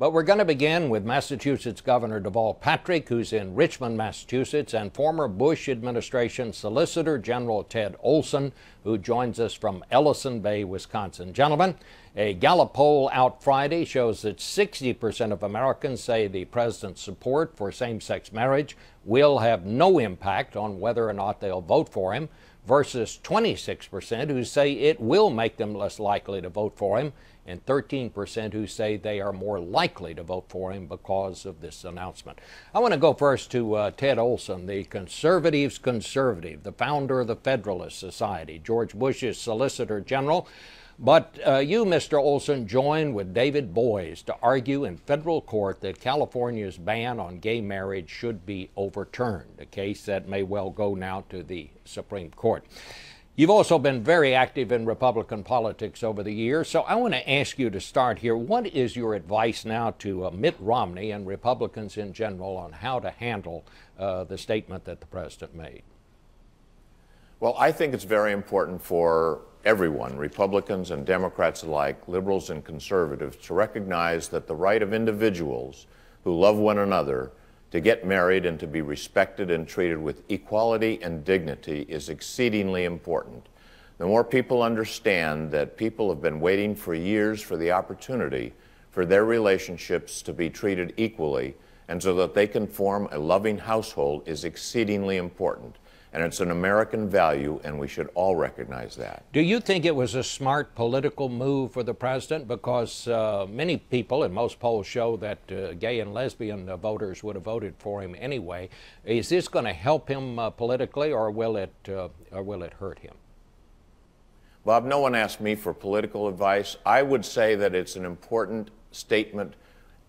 But we're going to begin with Massachusetts Governor Deval Patrick, who's in Richmond, Massachusetts, and former Bush administration Solicitor General Ted Olson, who joins us from Ellison Bay, Wisconsin. Gentlemen, a Gallup poll out Friday shows that 60% of Americans say the president's support for same-sex marriage will have no impact on whether or not they'll vote for him, versus 26% who say it will make them less likely to vote for him, and 13% who say they are more likely to vote for him because of this announcement. I want to go first to Ted Olson, the conservatives' conservative, the founder of the Federalist Society, George Bush's Solicitor General. But you, Mr. Olson, joined with David Boies to argue in federal court that California's ban on gay marriage should be overturned, a case that may well go now to the Supreme Court. You've also been very active in Republican politics over the years, so I want to ask you to start here. What is your advice now to Mitt Romney and Republicans in general on how to handle the statement that the president made? Well, I think it's very important for everyone, Republicans and Democrats alike, liberals and conservatives, to recognize that the right of individuals who love one another to get married and to be respected and treated with equality and dignity is exceedingly important. The more people understand that people have been waiting for years for the opportunity for their relationships to be treated equally and so that they can form a loving household is exceedingly important. And it's an American value, and we should all recognize that. Do you think it was a smart political move for the president? Because many people, and most polls show that gay and lesbian voters would have voted for him anyway. Is this going to help him politically, or will it hurt him? Bob, no one asked me for political advice. I would say that it's an important statement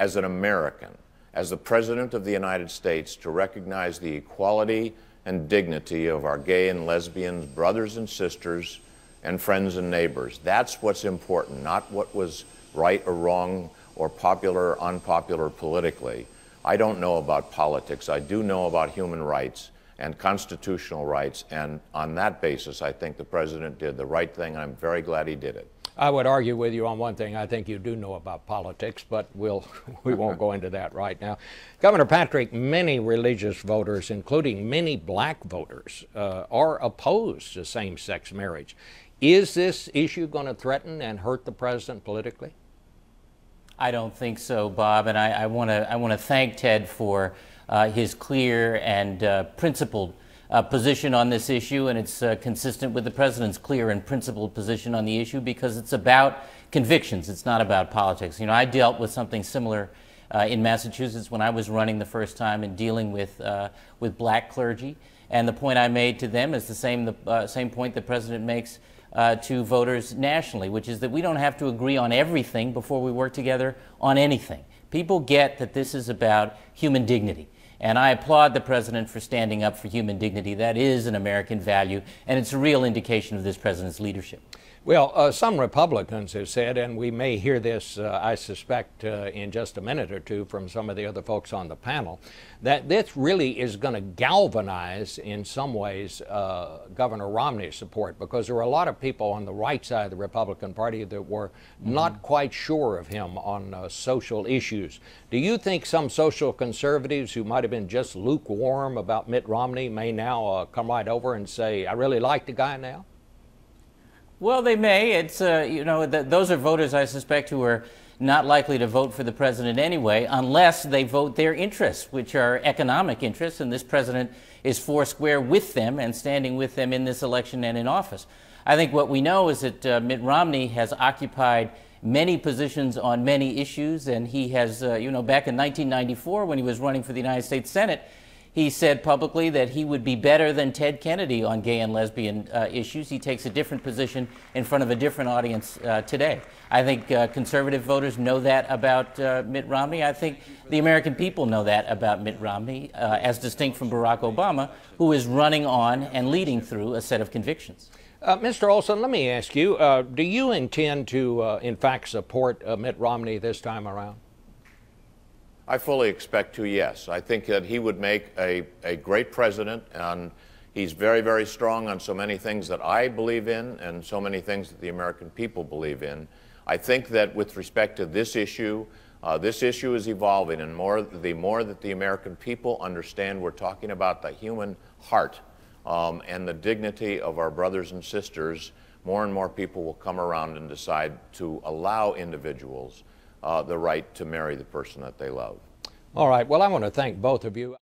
as an American, as the President of the United States, to recognize the equality and dignity of our gay and lesbian brothers and sisters and friends and neighbors. That's what's important, not what was right or wrong or popular or unpopular politically. I don't know about politics. I do know about human rights and constitutional rights, and on that basis, I think the president did the right thing, and I'm very glad he did it. I would argue with you on one thing. I think you do know about politics, but we won't go into that right now. Governor Patrick, many religious voters, including many black voters, are opposed to same-sex marriage. Is this issue going to threaten and hurt the president politically? I don't think so, Bob, and I want to thank Ted for his clear and principled position on this issue, and it's consistent with the president's clear and principled position on the issue because it's about convictions. It's not about politics. You know, I dealt with something similar in Massachusetts when I was running the first time and dealing with black clergy, and the point I made to them is the same point the president makes to voters nationally, which is that we don't have to agree on everything before we work together on anything. People get that this is about human dignity. And I applaud the president for standing up for human dignity. That is an American value, and it's a real indication of this president's leadership. Well, some Republicans have said, and we may hear this, I suspect, in just a minute or two from some of the other folks on the panel, that this really is going to galvanize, in some ways, Governor Romney's support, because there were a lot of people on the right side of the Republican Party that were not quite sure of him on social issues. Do you think some social conservatives who might have been just lukewarm about Mitt Romney may now come right over and say, I really like the guy now? Well, they may. It's, you know, those are voters, I suspect, who are not likely to vote for the president anyway, unless they vote their interests, which are economic interests, and this president is foursquare with them and standing with them in this election and in office. I think what we know is that Mitt Romney has occupied many positions on many issues, and he has, you know, back in 1994 when he was running for the United States Senate, he said publicly that he would be better than Ted Kennedy on gay and lesbian issues. He takes a different position in front of a different audience today. I think conservative voters know that about Mitt Romney. I think the American people know that about Mitt Romney, as distinct from Barack Obama, who is running on and leading through a set of convictions. Mr. Olson, let me ask you, do you intend to, in fact, support Mitt Romney this time around? I fully expect to, yes. I think that he would make a great president, and he's very, very strong on so many things that I believe in and so many things that the American people believe in. I think that with respect to this issue, This issue is evolving, and the more that the American people understand we're talking about the human heart and the dignity of our brothers and sisters, more and more people will come around and decide to allow individuals the right to marry the person that they love. All right. Well, I want to thank both of you.